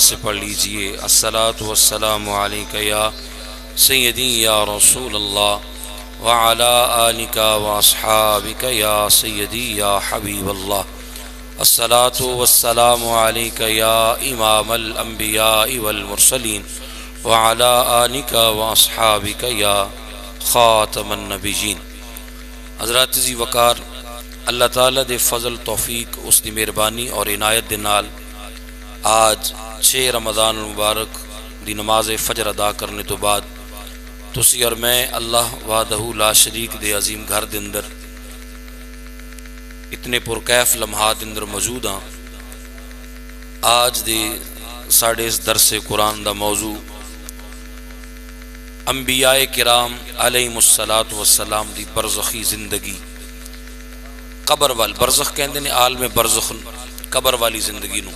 سے پڑھ لیجئے۔ الصلاۃ والسلام علیک یا سیدی یا رسول اللہ وعلی آلک واصحابک یا سیدی یا حبیب اللہ۔ الصلاۃ والسلام علیک یا امام الانبیاء والمرسلین وعلی آلک واصحابک یا خاتم النبیین۔ حضرات عزیز وقار، اللہ تعالیٰ دے فضل توفیق اس دی مہربانی اور عنایت دے نال آج 6 رمضان المبارک دی نماز فجر ادا کرنے تو بعد تسی اور میں اللہ وحدہ لا شریک دے عظیم گھر دے اندر اتنے پرکیف لمحات اندر موجود ہاں۔ آج دے ساڑھے اس درس قرآن دا موضوع انبیاء کرام علیہم الصلاۃ والسلام دی برزخی زندگی، قبر وال برزخ کہندے نے عالم برزخ، قبر والی زندگی نو۔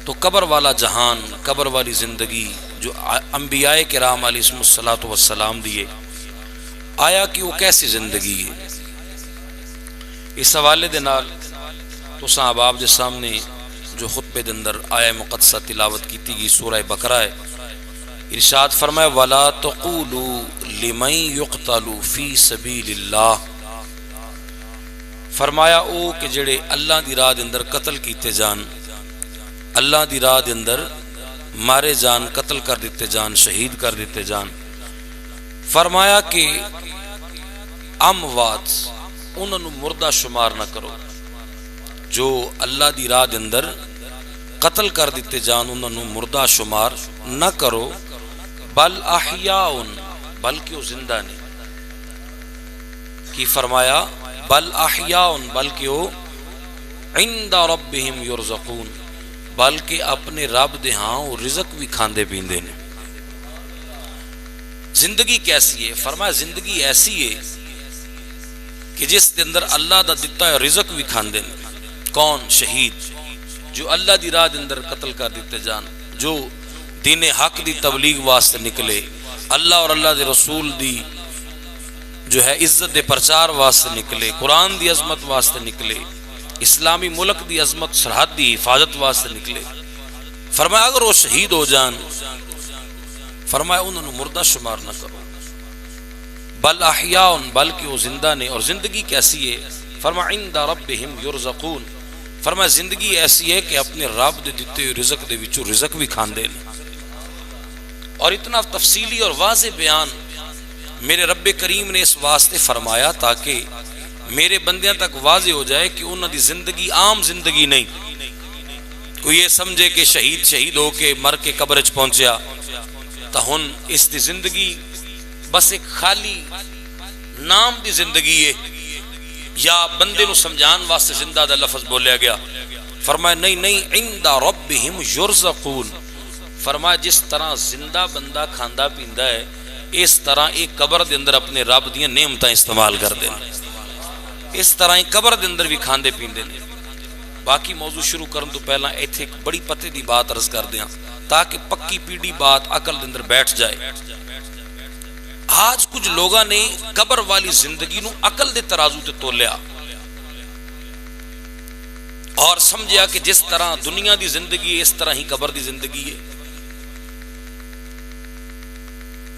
تو قبر والا جہان، قبر والی زندگی جو انبیاء کرام علیہم الصلاۃ والسلام دیے، آیا کہ وہ کیسی زندگی ہے؟ اس حوالے دے نال تساں احباب دے سامنے جو خطبے دے اندر آیہ مقدسہ تلاوت کیتی گئی سورہ بقرہ ہے۔ ارشاد فرمایا وَلَا تَقُولُوا لِمَن يُقْتَلُ فِي سَبِيلِ اللَّهِ، فرمایا او کہ جڑے اللہ دی راہ دے اندر قتل کیتے جان، اللہ دی راہ دے اندر مارے جان، قتل کر دیتے جان، شہید کر دیتے جان، فرمایا کہ اموات انہوں نے مردہ شمار نہ کرو۔ جو اللہ دی راہ دے اندر قتل کر دیتے جان انہوں نے مردہ شمار نہ کرو، بل احیاء، بلکہ وہ زندہ نے۔ کی فرمایا بل احیاء، بلکہ وہ عند ربہم یرزقون، بلکہ اپنے رب دے ہاں وہ رزق بھی کھاندے پیندے نے۔ زندگی کیسی ہے؟ فرمایا زندگی ایسی ہے کہ جس دے اندر اللہ دا دتا ہے رزق بھی کھاندے نے۔ کون؟ شہید، جو اللہ دی راہ دے اندر قتل کر دیتے جان، جو دین حق دی تبلیغ واسطے نکلے، اللہ اور اللہ دے رسول دی جو ہے عزت دے پرچار واسطے نکلے، قرآن دی عظمت واسطے نکلے، اسلامی ملک دی عظمت سرحد دی حفاظت واسطے نکلے۔ فرمایا اگر وہ شہید ہو جان، فرمایا انہوں نے مردہ شمار نہ کرو، بل احیاء، بلکہ وہ زندہ نے۔ اور زندگی کیسی ہے؟ فرمایا عند ربہم یرزقون، فرمایا زندگی ایسی ہے کہ اپنے رب دے دیتے ہوئے رزق دے وچوں رزق بھی کھاندے نے۔ اور اتنا تفصیلی اور واضح بیان میرے رب کریم نے اس واسطے فرمایا تاکہ میرے بندیاں تک واضح ہو جائے کہ انہوں دی زندگی عام زندگی نہیں۔ کوئی یہ سمجھے کہ شہید ہو کے مر کے قبر وچ پہنچیا تا ہن اس دی زندگی بس ایک خالی نام دی زندگی ہے، یا بندے نو سمجھان واسطے زندہ دا لفظ بولیا گیا۔ فرمایا نہیں، عند ربہم یرزقون، فرمایا جس طرح زندہ بندہ کھاندا پیندا ہے اس طرح ایک قبر دے اندر اپنے رب دیاں نعمتاں استعمال کر دے، اس طرح ہی قبر دے اندر بھی کھاندے پیندے نے۔ باقی موضوع شروع کرن تو پہلا ایتھے ایک بڑی پتے دی بات عرض کر دیاں تاکہ پکی پیڑھی بات عقل دے اندر بیٹھ جائے۔ آج کچھ لوگاں نے قبر والی زندگی نو عقل دے ترازو تے تولیا اور سمجھیا کہ جس طرح دنیا دی زندگی ہے اس طرح ہی قبر دی زندگی ہے۔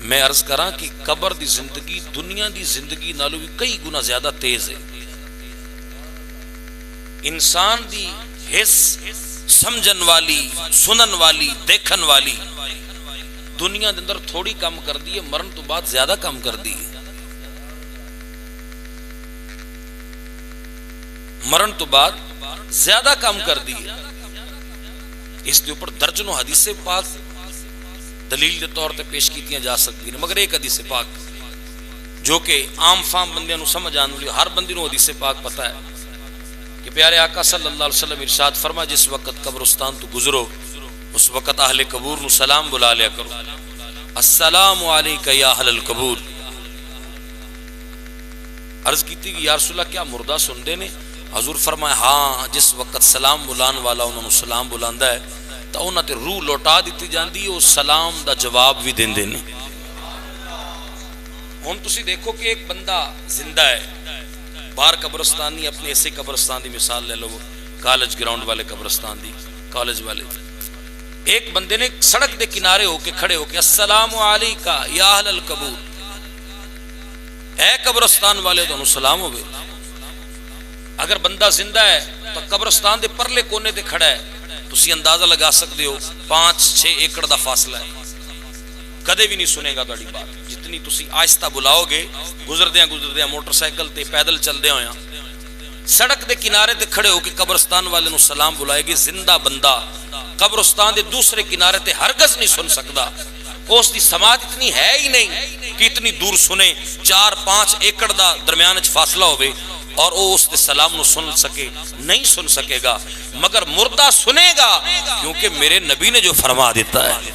میں عرض کراں کہ قبر دی زندگی دنیا دی زندگی نالوں بھی کئی گنا زیادہ تیز ہے۔ انسان دی حس سمجھن والی، سنن والی، دیکھن والی دنیا دے اندر تھوڑی کم کر دی ہے، مرن تو بعد زیادہ کم کر دی ہے۔ مرن تو بعد زیادہ کم کر دی ہے۔ اس کے اوپر درجنوں حدیث پاک دلیل کے طور پہ پیش کیتیاں جا سکتی ہیں، مگر ایک حدیث پاک جو کہ عام فام بندیاں نو سمجھ آنے والی، ہر بندے نو حدیث پاک پتہ ہے کہ پیارے آقا صلی اللہ علیہ وسلم ارشاد فرما جس وقت قبرستان تو گزرو اس وقت اہل قبور نو سلام بلا لیا کرو، السلام علیکہ یا اہل القبور۔ عرض کیتی کہ یا رسول اللہ کیا مردہ سن دے نے؟ حضور فرمایا ہاں، جس وقت سلام بلان والا انہوں نے سلام بلاندا ہے تو انہوں تے روح لوٹا دیتی جاندی ہے، وہ سلام دا جواب بھی دین دینے۔ ہن تسی دیکھو کہ ایک بندہ زندہ ہے، باہر قبرستانی اپنے ایسے قبرستان دی مثال لے لو، کالج گراؤنڈ والے قبرستان دی، کالج والے ایک بندے نے سڑک دے کنارے ہو کے کھڑے ہو کے السلام علیکہ یا اہل القبور، اے قبرستان والے تو سلام ہوئے۔ اگر بندہ زندہ ہے تو قبرستان دے پرلے کونے تے کھڑا ہے، تسی اندازہ لگا سکتے ہو 5-6 ایکڑ دا فاصلہ ہے، کدے بھی نہیں سنے گا تہاڈی بات۔ جتنی تسی آہستہ بلاؤ گے، گزردیاں موٹر سائیکل تے پیدل چلدے ہویاں سڑک دے کنارے تے کھڑے ہو کے قبرستان والے نو سلام بلائے گی، زندہ بندہ قبرستان دے دوسرے کنارے تے ہرگز نہیں سن سکدا۔ اس دی سماعت اتنی ہے ہی نہیں کہ اتنی دور سنے، 4-5 ایکڑ دا درمیان وچ فاصلہ ہوئے اور او اس دے سلام نو سن سکے، نہیں سن سکے گا، مگر مردہ سنے گا، کیونکہ میرے نبی نے جو فرما دیتا ہے،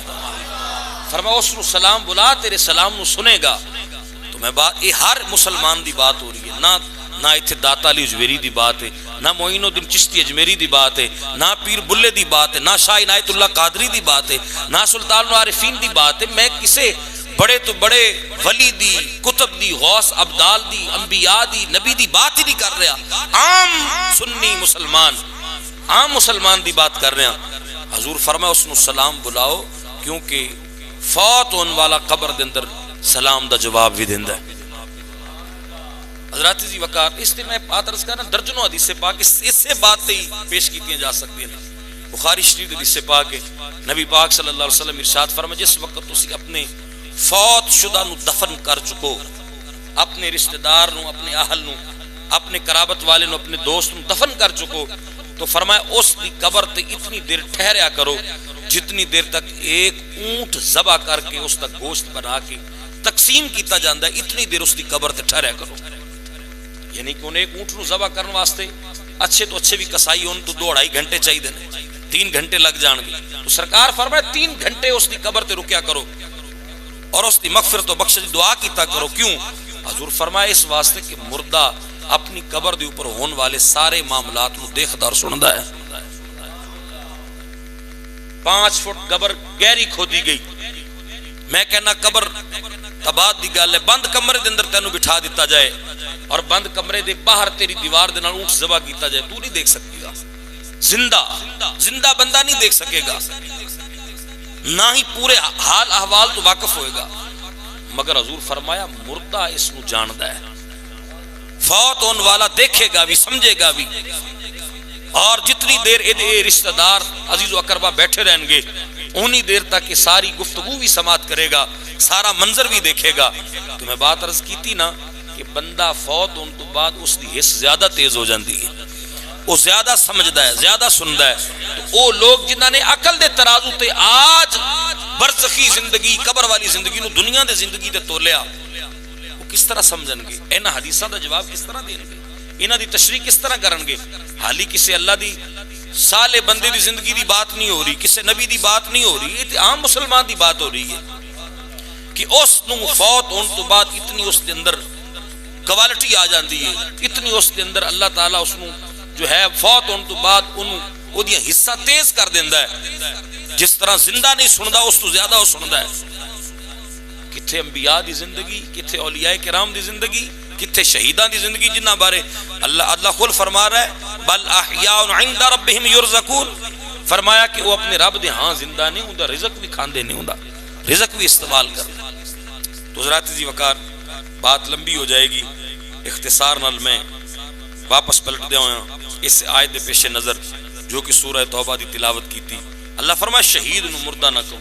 فرما اس نو سلام بلا، تیرے سلام نو سنے گا۔ تو میں بات یہ ہر مسلمان دی بات ہو رہی ہے، نہ اتھے داتا علی اجمیری دی بات ہے، نہ معین الدین چشتی اجمیری دی بات ہے، نہ پیر بلے دی بات ہے، نہ شاہ عنایت اللہ قادری دی بات ہے، نہ سلطان العارفین دی بات ہے۔ میں کسے بڑے تو بڑے ولی دی، کتب دی، غوث ابدال دی، انبیاء دی، نبی دی بات ہی نہیں کر رہا، عام سنی مسلمان، عام مسلمان دی بات کر رہے ہیں۔ حضور فرمایا اس نو سلام بلاؤ، کیونکہ فوت ہون والا قبر دے اندر سلام دا جواب بھی دیندا ہے۔ حضرات جی وقار اس لیے میں بات عرض کرنا، درجنوں حدیث پاک اس سے بات ہی پیش کیتیاں جا سکتی ہیں۔ بخاری شریف حدیث پاک ہے، نبی پاک صلی اللہ علیہ وسلم ارشاد فرمایا جس وقت تسی اپنے فوت شدہ نو دفن کر چکو، اپنے رشتہ دار نو، اپنے اہل نو، اپنے قرابت والے نو، اپنے دوست نو دفن کر چکو، تو فرمایا اس دی قبر تے اتنی دیر ٹھہریا کرو جتنی دیر تک ایک اونٹ ذبح کر کے اس دا گوشت بنا کے تقسیم کیتا جاندہ ہے، اتنی دیر اس دی قبر تے ٹھہریا کرو۔ یعنی کہ انہیں ایک اونٹ نو ذبح کرنے واسطے اچھے تو اچھے بھی کسائی ان تو 2-2.5 گھنٹے چاہیے دیں، 3 گھنٹے لگ جان گے، تو سرکار فرمائے 3 گھنٹے اس دی قبر تے رکیا کرو اور اس دی مغفرت و بخشش دعا کیتا کرو۔ کیوں؟ حضور فرمائے اس واسطے کہ مردہ اپنی قبر دے اوپر ہون والے سارے معاملات نو دیکھدا اور سندا ہے۔ 5 فٹ قبر گہری کھودی گئی، میں کہنا قبر تباد دی گل ہے، بند کمرے دے اندر تینوں بٹھا دیتا جائے اور بند کمرے دے باہر تیری دیوار دے نال اونٹ ذبح کیتا جائے، تو نہیں دیکھ سکتی گا، زندہ بندہ نہیں دیکھ سکے گا، نہ ہی پورے حال احوال تو واقف ہوئے گا، مگر حضور فرمایا مردہ اس نو جاندا ہے، فوت ہون والا دیکھے گا بھی، سمجھے گا بھی، اور جتنی دیر اے رشتہ دار عزیز و اقربا بیٹھے رہیں گے انہی دیر تک یہ ساری گفتگو بھی سماعت کرے گا، سارا منظر بھی دیکھے گا۔ تو میں بات عرض کی تھی نا کہ بندہ فوت ہونے تو بعد اس دی حس زیادہ تیز ہو جاندی ہے، وہ زیادہ سمجھدا ہے، زیادہ سندا ہے، تو وہ لوگ جنہاں نے عقل دے ترازو تے آج برزخی زندگی، قبر والی زندگی نو دنیا دے زندگی تے تولیا، وہ کس طرح سمجھن گے؟ انہاں حدیثاں دا جواب کس طرح دین گے؟ انہاں دی تشریح کس طرح کرن گے؟ حالی کسی اللہ دی سالے بندے دی زندگی دی بات نہیں ہو رہی، کسی نبی دی بات نہیں ہو رہی، یہ عام مسلمان دی بات ہو رہی ہے کہ اس نو فوت ہون تو بعد اتنی اس دے اندر کوالٹی آ جاندی ہے، اتنی اس دے اندر اللہ تعالیٰ اس نو جو ہے فوت ہون تو بعد وہ دیا حصہ تیز کر دیندہ ہے، جس طرح زندہ نہیں سندا اس تو زیادہ وہ سندا ہے۔ کتھے انبیاء دی زندگی، کتھے اولیاء کرام دی زندگی، کتھے شہیدان دی زندگی جنہ بارے اللہ خود فرما رہا ہے بل احیاء عند ربہم یرزقون، فرمایا کہ وہ اپنے رب دے ہاں زندہ نہیں ہوندا، رزق بھی کھاندے نہیں ہوندا، رزق بھی استعمال کر۔ تو حضرات جی وقار بات لمبی ہو جائے گی، اختصار نال میں واپس پلٹ دے ہویا اس آیت دے پیش نظر جو کہ سورہ توبہ دی تلاوت کی تھی۔ اللہ فرمایا شہید نو مردہ نہ کہو،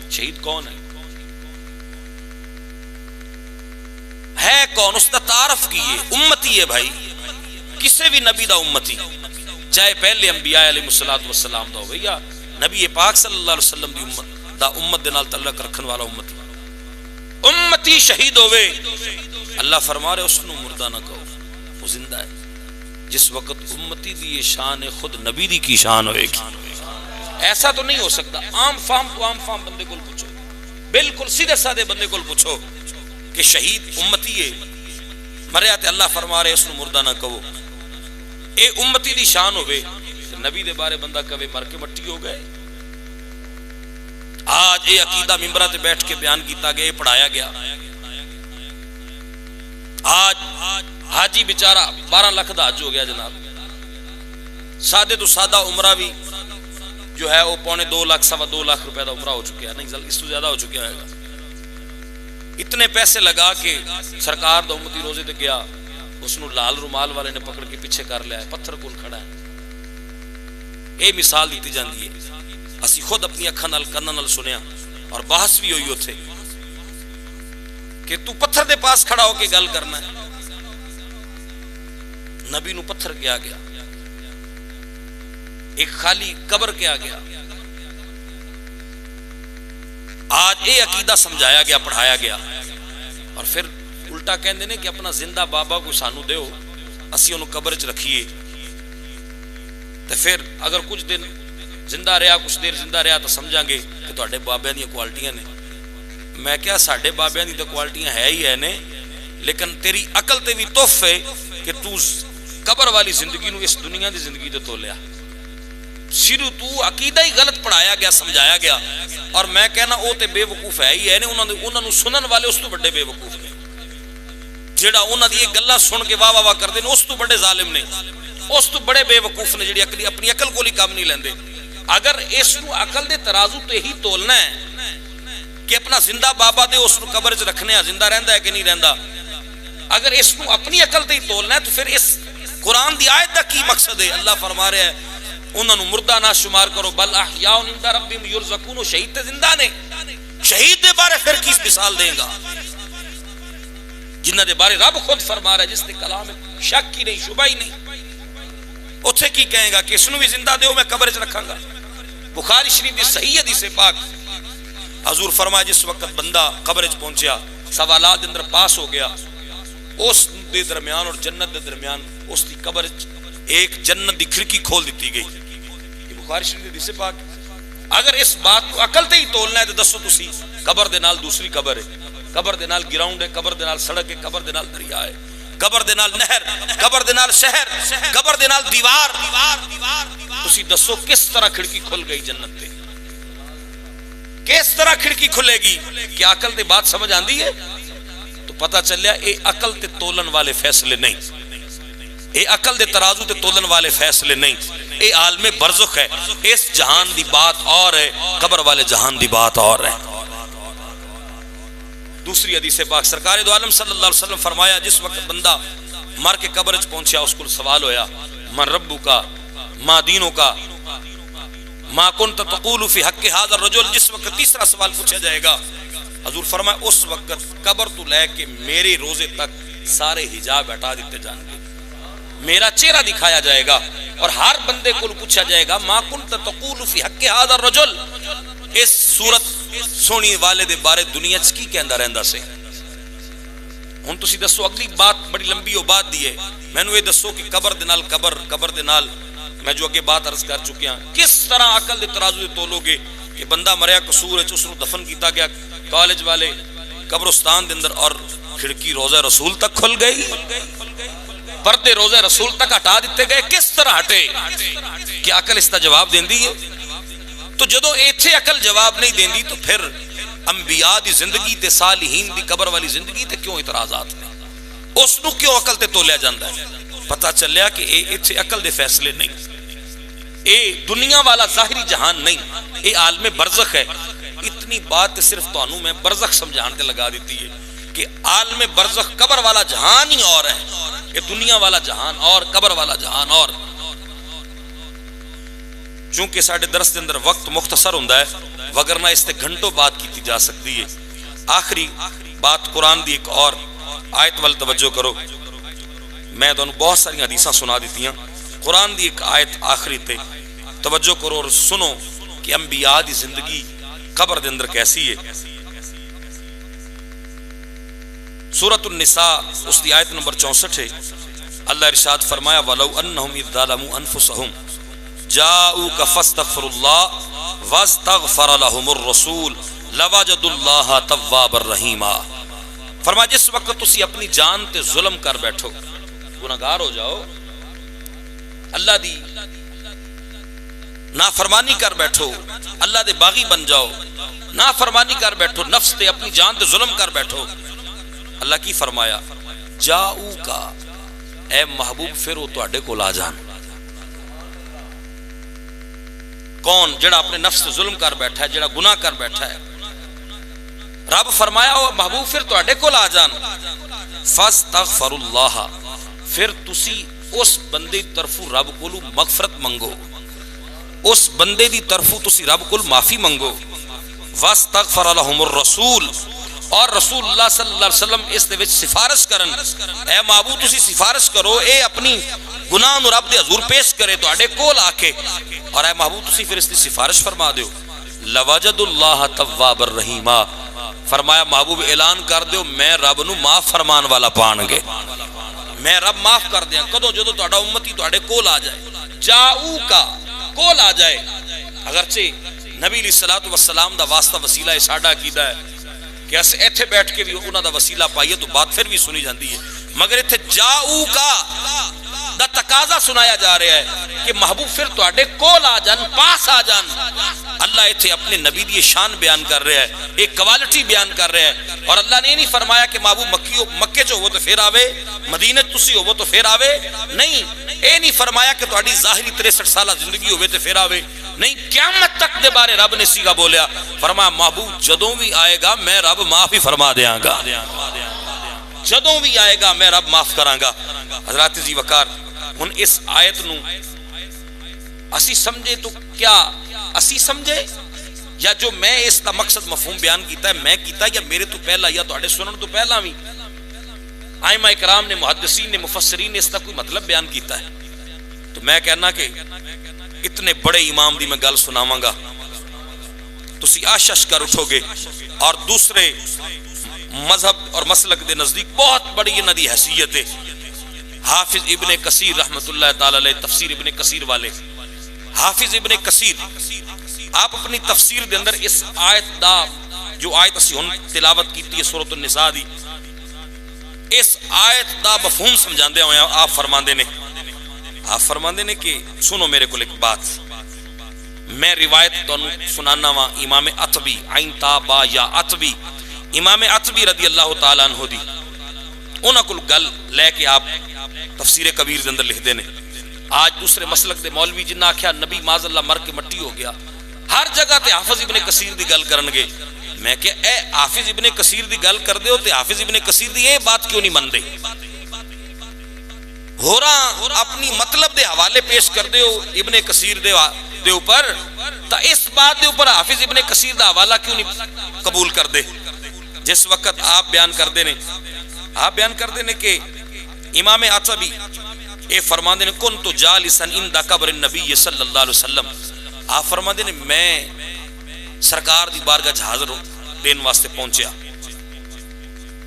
شہید کون ہے کون؟ اس کا تعارف کیے، امتی ہے بھائی، کسے بھی نبی دا امتی، چاہے پہلے انبیاء علیہ السلام دا ہوئے یا نبی پاک صلی اللہ علیہ وسلم دی امت دا، امت دے نال تعلق رکھن والا امتی شہید ہوئے، اللہ فرما رہے اس نو مردہ نہ کہو، وہ زندہ ہے۔ جس وقت امتی دی یہ شان ہے، خود نبی دی کی شان ہوئے گی۔ ایسا تو نہیں ہو سکتا، عام فام بندے کو پوچھو، بالکل سیدھے سادے بندے کو پوچھو کہ شہید امتی ہے مریا تے اللہ فرما رہے اس نو مردہ نہ کہو، اے امتی دی شان ہوئے، نبی دے بارے بندہ کہے مر کے مٹی ہو گئے۔ آج اے عقیدہ ممبرہ تے بیٹھ کے بیان کیتا گیا، پڑھایا گیا، آج حاجی بیچارہ 12 لاکھ دا حج ہو گیا جناب، سادے تو سادہ عمرہ بھی جو ہے وہ 2.25 لاکھ 2.25 لاکھ روپے کا عمرہ ہو چکا ہے، نہیں اس تو زیادہ ہو چکا ہے گا۔ اتنے پیسے لگا کے سرکار دا امتی روزے تے گیا، اس نو لال رومال والے نے پکڑ کے پیچھے کر لیا ہے، پتھر کول کھڑا ہے۔ یہ مثال دیتی جاندی ہے، اسی خود اپنی اکھاں نال کناں نال سنیا، اور بحث بھی ہوئی اتھے کہ تو پتھر دے پاس کھڑا ہو کے گل کرنا ہے۔ نبی نو پتھر کیا گیا، ایک خالی قبر کیا گیا۔ آج یہ عقیدہ سمجھایا گیا، پڑھایا گیا، اور پھر الٹا کہندے نے کہ اپنا زندہ بابا کو سانو دیو، اسی انہوں قبر چ رکھیے، تو پھر اگر کچھ دن زندہ رہا، کچھ دیر زندہ رہا تو سمجھاں گے کہ تواڈے بابیاں دی کوالٹیاں نے۔ میں کیا ساڈے بابیاں دی تو کوالٹیاں ہے ہی ہے نے، لیکن تیری عقل تے بھی توف ہے کہ تو قبر والی زندگی نو اس دنیا دی زندگی تے تولیا۔ شروع تو عقیدہ ہی غلط پڑھایا گیا، سمجھایا گیا، اور میں کہنا او تے بے وقوف ہے ہی ہے نے، انہاں نو سنن والے اس تو بڑے بے وقوف نے، جیڑا انہاں دی یہ گلاں سن کے واہ واہ واہ کردے نے اس تو بڑے ظالم نے، اس تو بڑے بے وقوف نے جڑی اپنی عقل کو ہی کام نہیں لیندے۔ اگر اس نو عقل دے ترازو تے ہی تولنا ہے کہ اپنا زندہ بابا دے اس نو قبر چ رکھنے ہیں، زندہ رہندا ہے کہ نہیں رہندا، اگر اس نو اپنی عقل تے ہی تولنا ہے تو پھر اس قرآن دی آیت دا کی مقصد ہے؟ اللہ فرما رہا ہے انہاں نو مردہ نہ شمار کرو، بل احیاء عند ربہم یرزقون، شہید تے زندہ نے، شہید دے بارے پھر کس مثال دے گا جنہ دے بارے رب خود فرما رہا ہے، جس نے کلام شک ہی نہیں، شبہ ہی نہیں، اتھے کی کہیں گا کہ اس نو بھی زندہ دیو، میں قبر چ رکھاں گا۔ بخاری شریف دی صحیح حدیث پاک حضور فرمایا جس وقت بندہ قبر چ پہنچیا، سوالات اندر پاس ہو گیا، اس دے درمیان اور جنت دے درمیان اس دی قبر ایک جنت دی کھڑکی کھول دیتی گئی۔ یہ بخاری شریف دی حدیث پاک۔ اگر اس بات کو عقل تے ہی تولنا ہے تو دسو تسی، قبر دے نال دوسری قبر ہے، قبر دے نال گراؤنڈ ہے، قبر دے نال سڑک ہے، قبر دے نال دریا ہے، قبر دے نال نہر، قبر دے نال شہر، قبر دے نال دیوار، تسی دسو کس طرح کھڑکی کھل گئی جنت تے؟ کس طرح کھڑکی کھلے گی؟ کیا عقل تے بات سمجھ آندی ہے؟ تو پتہ چلیا اے عقل تے تولن والے فیصلے نہیں، اے عقل دے ترازو تے تولن والے فیصلے نہیں، اے عالم برزخ ہے۔ اس جہان دی بات اور ہے، قبر والے جہان دی بات اور ہے۔ دوسری حدیث پاک سرکار دو عالم صلی اللہ علیہ وسلم فرمایا جس وقت بندہ مر کے قبر چ پہنچیا، اس کو سوال ہویا من ربو کا، ما دینوں کا، ما کنت تقول فی حق هذا الرجل، جس وقت تیسرا سوال پوچھا جائے گا، حضور فرمایا اس وقت قبر تو لے کے میرے روزے تک سارے حجاب ہٹا دیتے جان گے، میرا چہرہ دکھایا جائے گا، اور ہر بندے کو پوچھا جائے گا ما کنت تقول فی حق هذا الرجل، اس صورت سونی والے دے بارے دنیا چ کی کہندا رہندا سے۔ ہن تسی دسو، اگلی بات بڑی لمبی ہو بات دی ہے، مینوں یہ دسو کہ قبر دے نال قبر دے نال میں جو اگے بات عرض کر چکیا، کس طرح عقل دے ترازو دے تولو گے کہ بندہ مریا قصور ہے، اس نو دفن کیتا گیا کالج والے قبرستان دے اندر، اور کھڑکی روضہ رسول تک کھل گئی، پردے روضہ رسول تک ہٹا دیتے گئے، کس طرح ہٹے؟ کیا عقل اس کا جواب دیندی ہے؟ تو جدو ایتھے عقل جواب نہیں دیندی تو پھر انبیاء دی زندگی تے صالحین دی قبر والی زندگی تے کیوں اعتراضات نے؟ اس نو کیوں عقل تے تولیا جاندا ہے؟ پتہ چلیا کہ ایتھے عقل دے فیصلے نہیں، اے دنیا والا ظاہری جہان نہیں، اے عالم برزخ ہے۔ اتنی بات صرف تانوں میں برزخ سمجھان تے لگا دیتی ہے کہ عالم برزخ قبر والا جہان ہی اور ہے، یہ دنیا والا جہان اور قبر والا جہان اور۔ چونکہ ساڑھے درس دے اندر وقت مختصر ہوندہ ہے، وگرنہ اس تے گھنٹوں بات کیتی جا سکتی ہے۔ آخری بات قرآن دی ایک اور آیت وال توجہ کرو، میں دونوں بہت ساری حدیثاں سنا دیتی ہیں، قرآن دی ایک آیت آخری تے توجہ کرو اور سنو کہ انبیاء دی زندگی قبر دے اندر کیسی ہے۔ سورۃ النساء اس دی آیت نمبر 64 ہے، اللہ ارشاد فرمایا وَلَوْ أَنَّهُمْ إِذْ ظَلَمُوا أَنفُسَهُمْ جاؤوک فاستغفر اللہ واستغفر لهم الرسول لوجدوا اللہ توابا رحیما۔ فرمایا جس وقت تسی اپنی جان تے ظلم کر بیٹھو، گناہگار ہو جاؤ، اللہ دی نافرمانی کر بیٹھو، اللہ دے باغی بن جاؤ، نافرمانی کر بیٹھو، نفس تے اپنی جان تے ظلم کر بیٹھو، اللہ کی فرمایا جاؤکا، اے محبوب پھر وہ تواڈے کول آ جان۔ کون جڑا اپنے نفس سے ظلم کر بیٹھا ہے, جڑا گناہ کر بیٹھا ہے. رب فرمایا او محبوب پھر تواڈے کول آ جان, فاستغفر اللہ, پھر تسی اس بندے دی طرفوں رب کولو مغفرت منگو, اس بندے دی طرفوں تسی رب کول معافی منگو. واستغفر لهم الرسول, اور رسول اللہ صلی اللہ علیہ وسلم اس دے وچ سفارش کرن, اے معبود تسی سفارش کرو, اے اپنی گناہ نو رب دے حضور پیش کرے تواڈے کول آ کے, اور اے محبوب تسی پھر اس دی سفارش فرما دیو. لوجد اللہ تواب الرحیم, فرمایا محبوب اعلان کر دیو میں رب نو معاف فرمان والا پان گے, میں رب معاف کر دیاں. کدوں جدوں تہاڈا امتی تہاڈے کول آ جائے, جاؤ کا کول آ جائے. اگرچہ نبی علیہ الصلوۃ والسلام دا واسطہ وسیلہ ہے, ساڈا عقیدہ ہے کہ اس ایتھے بیٹھ کے بھی انہاں دا وسیلہ پائیے تو بات پھر بھی سنی جاندی ہے, مگر ایتھے جاؤ کا دا تقاضا سنایا جا رہا ہے کہ محبوب پھر تواڈے کول آ جان, پاس آ جان. اللہ ایتھے اپنے نبی دی شان بیان کر رہا ہے, ایک کوالٹی بیان کر رہا ہے. اور اللہ نے نہیں فرمایا کہ محبوب مکے جو ہو تو پھر آوے, مدینہ تسی ہو تو پھر آوے, نہیں. اے نہیں فرمایا کہ تواڈی ظاہری 63 سالہ زندگی ہوے تے پھر آوے, نہیں. قیامت تک دے بارے رب نے سیگا بولیا, فرمایا محبوب جدوں بھی آئے گا میں رب معاف ہی فرما دیاں گا, جدوں بھی آئے گا میں رب معاف کراں گا. حضرات ذی وقار, ہن اس آیت نو اسی سمجھے تو کیا اسی سمجھے, یا جو میں اس کا مقصد مفہوم بیان کیتا ہے میں کیتا ہے, یا میرے تو پہلا یا تواڈے سنن تو پہلا بھی ائمہ اکرام نے, محدثین نے, مفسرین نے اس کا کوئی مطلب بیان کیتا ہے. تو میں کہنا کہ اتنے بڑے امام دی میں گل سناواں گا, تسی آشش کر اٹھو گے, اور دوسرے مذہب اور مسلک دے نزدیک بہت بڑی انہاں دی حیثیت ہے. حافظ ابن کثیر رحمت اللہ تعالی علیہ, تفسیر ابن کثیر والے, حافظ ابن کثیر آپ اپنی تفسیر دے اندر اس آیت دا جو آیت اسی ہن تلاوت کیتی ہے سورۃ النساء دی, اس آیت دا مفہوم سمجھاندے ہوئے آپ فرماندے نے کہ سنو میرے کو ایک بات, میں روایت تانوں سنانا وا امام عتبی, عین تا با یا عتبی, امام عتبی رضی اللہ تعالی عنہ دی, انہاں کول گل لے کے آپ تفسیر کبیر دے اندر لکھ دے نے. آج دوسرے مسلک دے مولوی جنہ آکھیا نبی معاذ اللہ مر کے مٹی ہو گیا, ہر جگہ تے حافظ ابن کثیر دی گل کرن گے. میں کہ اے حافظ ابن کثیر دی گل کر دیو تے حافظ ابن کثیر دی یہ بات کیوں نہیں من دے, ہوراں اپنی مطلب دے حوالے پیش کر دیو ابن کثیر دے اوپر, تا اس بات دے اوپر حافظ ابن کثیر دا حوالہ کیوں نہیں قبول کر دے. جس وقت آپ بیان کر دے نے کہ امام عتبی اے فرماندے نے کنت جالسا عند قبر النبی صلی اللہ علیہ وسلم, آپ فرماندے نے میں سرکار دی بارگاہ حاضر دین واسطے پہنچیا,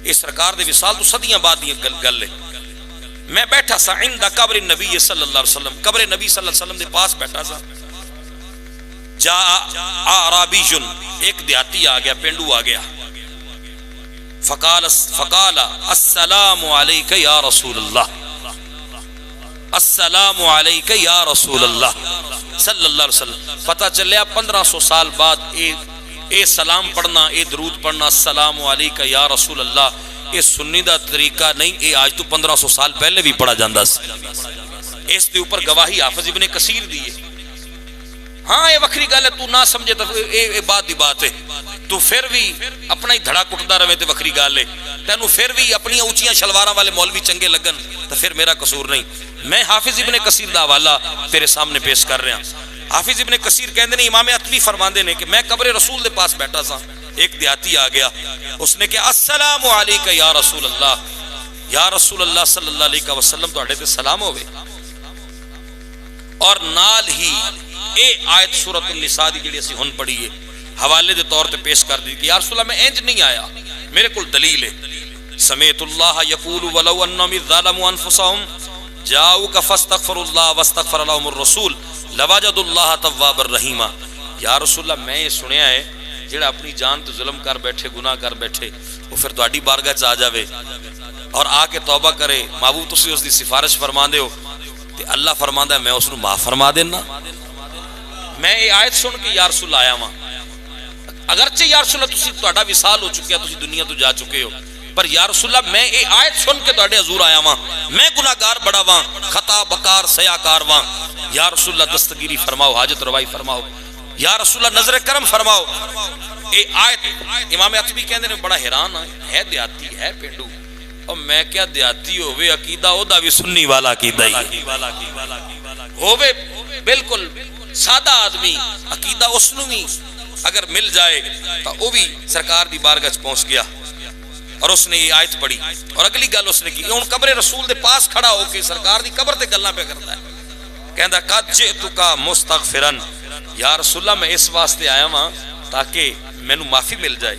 اے سرکار دے وصال تو صدیاں بعد دی گل ہے. میں بیٹھا سا عند قبر النبی صلی اللہ علیہ وسلم, قبر نبی صلی اللہ علیہ وسلم دے پاس بیٹھا سا. جا اعرابی جن, ایک دیہاتی آ گیا, پینڈو آ گیا. فقال السلام علیک یا رسول اللہ, السلام علیک یا رسول اللہ صلی اللہ علیہ وسلم. پتہ چلیا 1500 سال بعد اے سلام پڑھنا, اے درود پڑھنا, السلام علیک یا رسول اللہ, اے سنی دا طریقہ نہیں, اے آج تو 1500 سال پہلے بھی پڑھا جاندہ سی. اس دے اوپر گواہی حافظ ابن کثیر دی ہے. ہاں یہ وکری گل ہے, تو نہ سمجھے تو اے بات دی بات ہے, تو پھر بھی اپنا ہی دھڑا کٹدا رہے تے وکری گل ہے. تینوں پھر بھی اپنی اونچیاں شلواراں والے مولوی چنگے لگن تو پھر میرا قصور نہیں. میں حافظ ابن کثیر دا حوالہ تیرے سامنے پیش کر رہا. حافظ ابن کثیر کہندے نے امام عتبی فرماندے نے کہ میں قبر رسول دے پاس بیٹھا سا, ایک دیہاتی آ گیا, اس نے کہا السلام علیک یا رسول اللہ, یا رسول اللہ صلی اللہ علیہ وسلم تواڈے تے سلام ہوے. اور نال ہی اے آیت سورۃ النساء دی جڑی اسی ہن پڑھی ہے حوالے دے طور تے پیش کر دی کہ یا رسول اللہ میں انج نہیں آیا, میرے کول دلیل ہے. سمیت اللہ یقول ولو انہم ظلموا انفسهم جاؤک فاستغفر اللہ واستغفر لهم الرسول لوجد اللہ تواب الرحیم. یا رسول اللہ میں یہ سنیا ہے جڑا اپنی جان تو ظلم کر بیٹھے, گناہ کر بیٹھے, وہ پھر تہاڈی بارگاہ چ آ جاوے اور آ کے توبہ کرے, محبوب تسی اس دی سفارش فرما دیو تے اللہ فرماندا ہے میں اس نو معاف فرما دینا. میں یہ آیت سن کے یا رسول اللہ آیا ہاں, اگرچہ یا رسول اللہ تسی تہاڈا وصال ہو چکیا, تسی دنیا تو جا چکے ہو, پر یا رسول اللہ میں یہ آیت سن کے تہاڈے حضور آیا ہاں, میں گناہگار بڑا ہاں, خطا بکار سیاکار ہاں. یا رسول اللہ دستگیری فرماؤ, حاجت روائی فرماؤ. یا رسول اللہ نظر کرم فرماؤ. اے آیت امام عتبی کہندے نے بڑا حیران ہے دیہاتی ہے پینڈو اور میں کیا دیہاتی ہوئے عقیدہ او دا بھی سنی والا عقیدہ ہی ہوئے بالکل سادہ آدمی عقیدہ اس نو بھی اگر مل جائے تو وہ بھی سرکار دی بارگاہ پہنچ گیا اور اس نے یہ آیت پڑھی اور اگلی گل اس نے کی ان قبر رسول دے پاس کھڑا ہو کے سرکار دی قبر تے گلاں پہ کرتا ہے کہندا قد جئتک مستغفرا یا رسول اللہ میں اس واسطے آیا ہاں تاکہ مینوں معافی مل جائے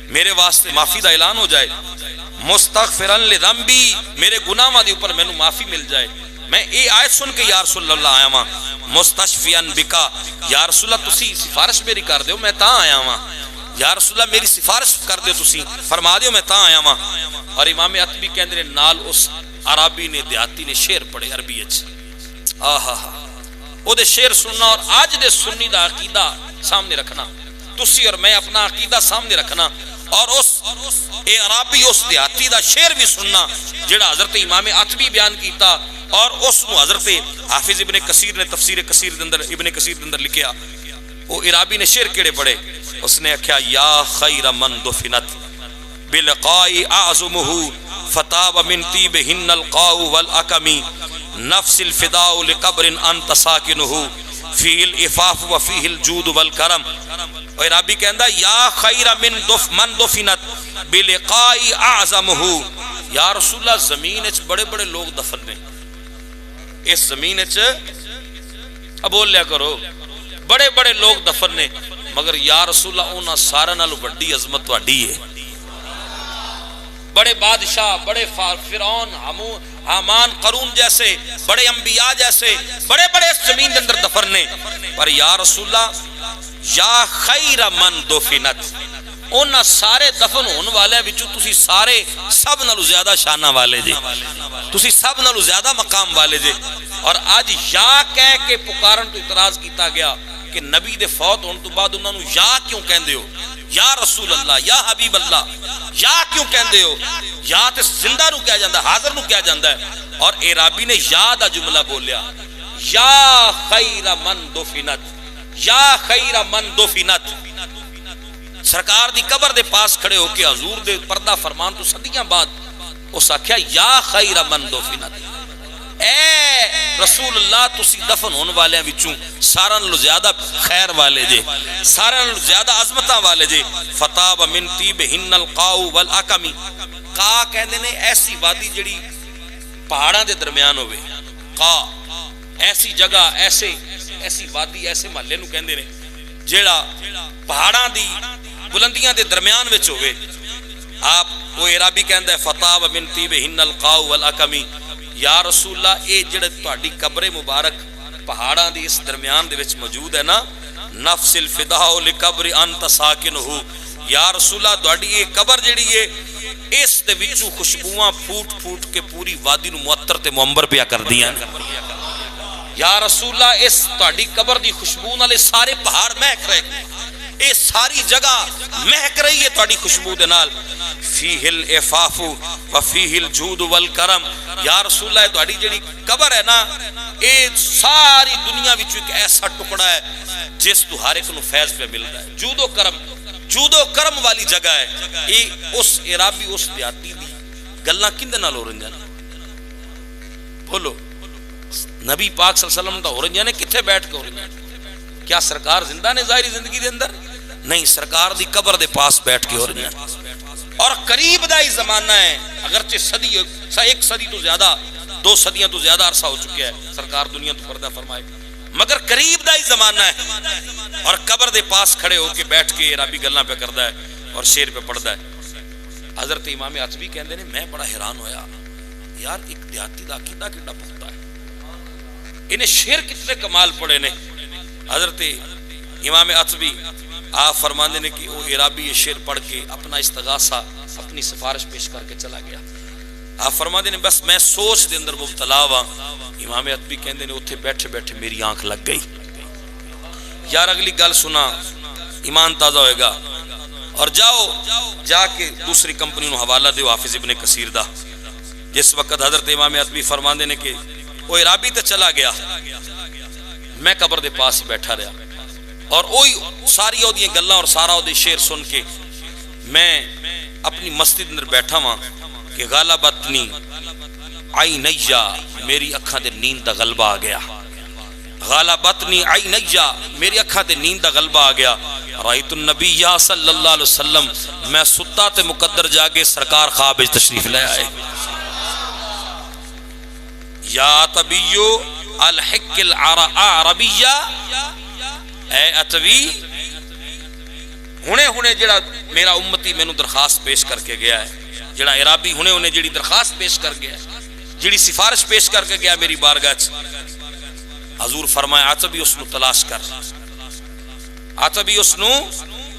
میرے واسطے معافی دا اعلان ہو جائے مستغفرا لذنبی میرے گناہاں دے اوپر مینوں معافی مل جائے میں یہ آیت سن کے یا رسول اللہ آیا ہاں مستشفیان بکا یا رسول اللہ تسی سفارش میری کر دیو میں تاں آیا ہاں یا رسول اللہ میری سفارش کر دیو تسی فرما دیو میں تاں آیا ہاں اور امام عتبی کہندے نے نال اس عربی نے دیہاتی نے شعر پڑھے عربی وچ آہا او دے شعر سننا اور آج دے سنی دا عقیدہ سامنے رکھنا تسی اور میں اپنا عقیدہ سامنے رکھنا اور اس اے عربی اس دیہاتی دا شعر بھی سننا جڑا حضرت امام عتبی بیان کیتا اور اس نو حضرت حافظ ابن کثیر نے تفسیر کثیر دے اندر ابن کثیر دے اندر لکھیا وہ عربی نے شعر کیڑے پڑھے اس نے کہا یا خیر من دفنت بلقاء اعظمه فتاب من طيبهن القاء والاكم نفس الفداء لقبر انت ساكنه فيه العفاف وفيه الجود والكرم اور عربی کہندا یا خیر من دفنت بلقاء اعظمه یا رسول اللہ زمین وچ بڑے بڑے لوگ دفن نے اس زمین اب بول لیا کرو بڑے بڑے لوگ دفن نے مگر یا رسول اللہ انہاں سارے نال وڈی عظمت تہاڈی ہے بڑے بادشاہ بڑے فرعون حامان قارون جیسے بڑے انبیاء جیسے بڑے بڑے اس زمین کے اندر دفن نے پر یا رسول اللہ یا خیر من دفنت انہاں سارے دفن ہون والے وچوں تسی سارے سب نالوں زیادہ شانہ والے جے تسی سب نالوں زیادہ مقام والے جے اور آج یا کہہ کے پکارن تو اعتراض کیتا گیا کہ نبی دے فوت ہون تو بعد انہاں نو یا کیوں کہندے ہو یا رسول اللہ یا حبیب اللہ یا کیوں کہندے ہو یا تے زندہ نو کہا جاندا ہے حاضر نو کہا جاندا ہے اور عربی نے یا دا جملہ بولیا یا خیر من دفنت یا خیر من دفنت سرکار دی قبر دے پاس کھڑے ہو کے حضور دے پردہ فرمان تو صدیاں بعد اس آکھیا یا خیر من دفنت اے رسول اللہ تسی دفن ہون والے وچوں سارا نالوں زیادہ خیر والے جے سارا نالوں زیادہ عظمتاں والے جے فتاب من طیبہن القاء والاکم قا کہندے نے ایسی وادی جڑی پہاڑاں دے درمیان ہوئے قا ایسی جگہ ایسی وادی ایسے محلے نو کہندے نے جیڑا پہاڑاں دی بلندیاں دے درمیان وچ ہوئے آپ وہ عربی کہندا ہے فتاب من طیبہن القاء والاکم یا رسول اللہ اے جڑے تہاڈی قبر مبارک پہاڑاں دی اس درمیان دے وچ موجود ہے نا نفس الفداء لقبر انت ساکنہ یا رسول اللہ تہاڈی اے قبر جڑی ہے اس دے وچوں خوشبوواں پھوٹ پھوٹ کے پوری وادی نو معطر تے منبر پیا کر دیاں یا رسول اللہ اس تہاڈی قبر دی خوشبو نال سارے پہاڑ مہک رہے اے ساری جگہ مہک رہی ہے تہاڈی خوشبو دے نال فیہ العفاف وفیہ الجود والکرم یا رسول اللہ تہاڈی جڑی قبر ہے نا اے ساری دنیا وچ ایک ایسا ٹکڑا ہے جس تو ہر ایک نو فیض پہ ملدا ہے جود و کرم والی جگہ ہے اے اس عربی اس دیہاتی دی گلاں کیندے نال ہو رہیاں بولو نبی پاک صلی اللہ علیہ وسلم دا ہو رہیاں نے کتھے بیٹھ کے ہو رہیاں کیا سرکار زندہ نے ظاہری زندگی دے اندر نہیں سرکار دی قبر دے پاس بیٹھ کے ہو رہیاں اور قریب دا ہی زمانہ ہے اگرچہ صدی ایک صدی تو زیادہ 2 صدیاں تو زیادہ عرصہ ہو چکے ہیں سرکار دنیا تو پردہ فرمائے مگر قریب دا ہی زمانہ ہے اور قبر دے پاس کھڑے ہو کے بیٹھ کے عربی گلاں پہ کردا ہے اور شعر پہ پڑھدا ہے حضرت امام عتبی کہندے نے میں بڑا حیران ہویا یار ایک دیہاتی دا عقیدہ کڈا پختہ ہے انہیں شعر کتنے کمال پڑے نے حضرت امام عتبی آپ فرمانے نے کہ وہ عربی یہ شعر پڑھ کے اپنا استغاثہ اپنی سفارش پیش کر کے چلا گیا آپ فرمانے نے بس میں سوچ دے اندر مبتلا ہوا امام عتبی کہندے نے اتھے بیٹھے بیٹھے میری آنکھ لگ گئی یار اگلی گل سنا ایمان تازہ ہوئے گا اور جا کے دوسری کمپنی نو حوالہ دیو حافظ ابن کثیر دا جس وقت حضرت امام عتبی فرماندے نے کہ وہ عربی تے چلا گیا میں قبر دے پاس ہی بیٹھا رہا اور وہی ساری وہ گلاں اور سارا وہ شعر سن کے میں اپنی مسجد اندر بیٹھا ہاں کہ غلبتنی عینیا، میری اکھاں تے نیند دا غلبہ آ گیا، غلبتنی عینیا، میری اکھاں تے نیند دا غلبہ آ گیا، رأیت النبی صلی اللہ علیہ وسلم، میں ستا تے مقدر جاگے سرکار خواب وچ تشریف لے آئے، یا طبیو الحق العربیہ، اے اتوی ہنے جڑا میرا امتی مینوں درخواست پیش کر کے گیا ہے، جڑا عرابی ہنے جڑی درخواست پیش کر گیا ہے، جڑی سفارش پیش کر کے گیا میری بارگاہ چ، حضور فرمایا عتبی اس نو تلاش کر، عتبی اس نو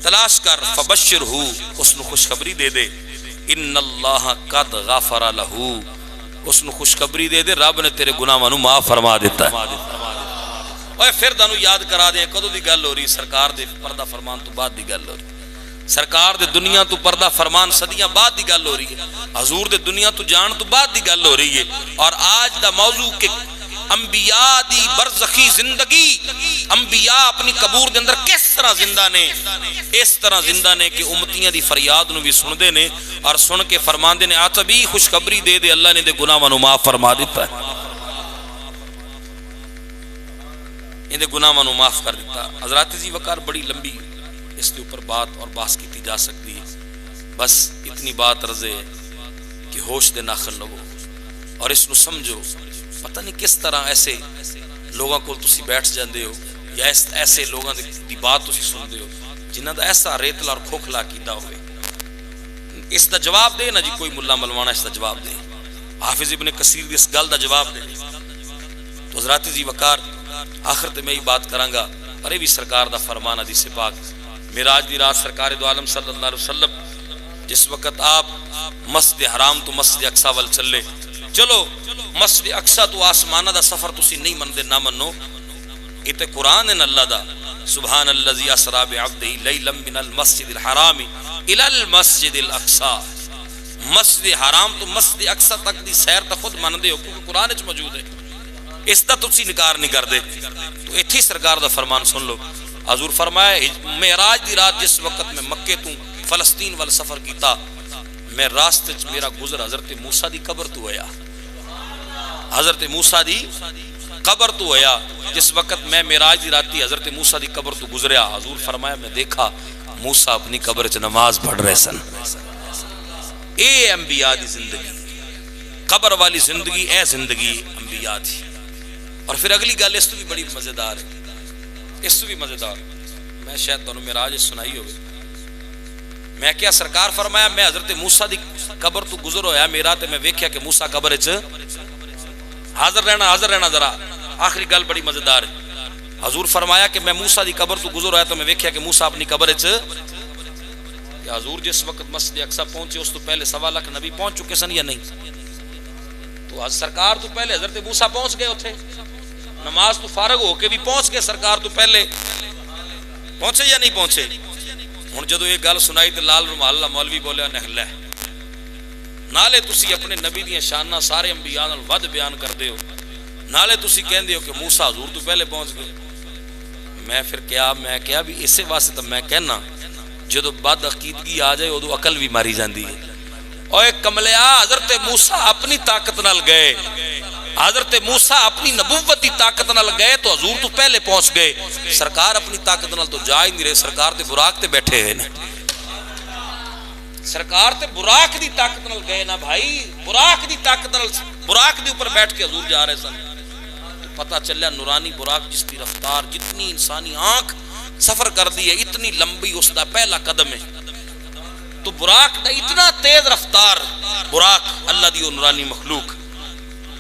تلاش کر، فبشرہ، اس نو خوشخبری دے دے، ان اللہ قد غفر لہ، اس نو خوشخبری دے دے رب نے تیرے گناہاں نو معاف فرما دیتا ہے۔ اوے پھر تانوں یاد کرا دیں کدوں دی گل ہو رہی، سرکار دے پردہ فرمان تو بعد دی گل ہو رہی، سرکار دے دنیا تو پردہ فرمان صدیاں بعد دی گل ہو رہی ہے، حضور دے دنیا تو جان تو بعد دی گل ہو رہی ہے، اور آج دا موضوع کہ انبیاء دی برزخی زندگی، انبیاء اپنی قبور دے اندر کس طرح زندہ نے، اس طرح زندہ نے کہ امتیاں دی فریاد نو بھی سن دے نے اور سن کے فرمان دے نے عتبی خوشخبری دے دے اللہ نے دے گناہاں نو معاف فرما دیتا ہے، ان دے گناہاں نو معاف کر دیتا۔ حضرات ذی وقار بڑی لمبی اس کے اوپر بات اور بحث کی جا سکتی ہے، بس اتنی بات عرض ہے کہ ہوش دے ناخن لگو اور اس نو سمجھو، پتہ نہیں کس طرح ایسے لوگاں کو تسی بیٹھ جاندے ہو یا ایسے لوگاں دی بات تسی سن دے ہو جنہاں دا ایسا ریتلا اور کھوکھلا عقیدہ ہوئے، اس دا جواب دے نا جی، کوئی ملا ملوانا اس دا جواب دے، حافظ ابن کثیر دی اس گل دا جواب دے۔ تو حضرات ذی وقار آخر تے میں ہی بات کراں گا، پر یہ بھی سرکار دا فرمان حدیث پاک، معراج دی رات سرکار دو عالم صلی اللہ علیہ وسلم جس وقت آپ مسجد حرام تو مسجد اقصی ول چلے، چلو مسجد اقصی تو آسمانہ دا سفر تسی نہیں مندے نہ منو، یہ تے قرآن ہے اللہ دا، سبحان الذی اسری بعبدہ لیلا من المسجد الحرام الی المسجد الاقصی، مسجد حرام تو مسجد اقصی تک دی سیر تا خود مندے ہو کیونکہ قرآن وچ موجود ہے، اس دا تسی انکار نہیں کر دے، تو ایتھی سرکار دا فرمان سن لو، حضور فرمایا معراج دی رات جس وقت میں مکے تو فلسطین وال سفر کیتا، میں راستے چ میرا گزر حضرت موسیٰ دی قبر تو ہویا، حضرت موسیٰ دی قبر تو ہویا، جس وقت میں معراج دی راتی حضرت موسیٰ دی قبر تو گزریا، حضور فرمایا میں دیکھا موسیٰ اپنی قبر چ نماز پڑھ رہے سن، اے انبیاء دی زندگی، قبر والی زندگی، اے زندگی انبیاء تھی۔ اور پھر اگلی گل اس تو بھی بڑی مزیدار ہے، اس تو بھی مزیدار، میں شاید تانوں معراج سنائی ہوگی، میں کیا سرکار فرمایا میں حضرت موسیٰ دی قبر تو گزر ہویا میرا تے میں ویکھیا کہ موسیٰ قبر وچ حاضر رہنا ذرا، آخری گل بڑی مزیدار ہے، حضور فرمایا کہ میں موسیٰ دی قبر تو گزر ہویا تو میں ویکھیا کہ موسیٰ اپنی قبر وچ، کہ حضور جس وقت مسجد اقصی پہنچے اس تو پہلے 1.25 لاکھ نبی پہنچ چکے سن یا نہیں، تو سرکار تو پہلے حضرت موسیٰ پہنچ گئے اتھے، نماز تو فارغ ہو کے بھی پہنچ گئے سرکار تو پہلے، پہنچے یا نہیں پہنچے؟ ہن جدو یہ گل سنائی تے لال رومال مولوی بولیا نہلے نالے تسی اپنے نبی دیاں شاناں سارے انبیاء نال ود بیان کردے ہو، نالے تسی کہندے ہو کہ موسیٰ حضور تو پہلے پہنچ گئے، میں کیا بھی اسے واسطے تو میں کہنا جدو بد عقیدگی آ جائے ادو عقل بھی ماری جاندی ہے، اوے کملیا حضرت موسیٰ اپنی طاقت نال گئے، حضرت موسیٰ اپنی نبوت دی طاقت نال گئے تو حضور تو پہلے پہنچ گئے، سرکار اپنی طاقت نال تو جا ہی نہیں رہے، سرکار تے براق تے بیٹھے ہوئے نے، سرکار تے براق دی طاقت نال گئے نا بھائی، براق دی طاقت نال براق دی اوپر بیٹھ کے حضور جا رہے سن، تو پتہ چلیا نورانی براق جس کی رفتار جتنی انسانی آنکھ سفر کر دی ہے اتنی لمبی اس دا پہلا قدم ہے، تو براق دا اتنا تیز رفتار براق اللہ دی نورانی مخلوق،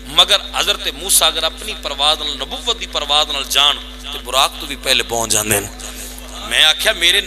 مگر حضرت موسیٰ اگر اپنی پرواز نال نبوت دی پرواز نال جان تے براق تو بھی پہلے پہنچ جاندے ہیں۔ میں آکھیا میرے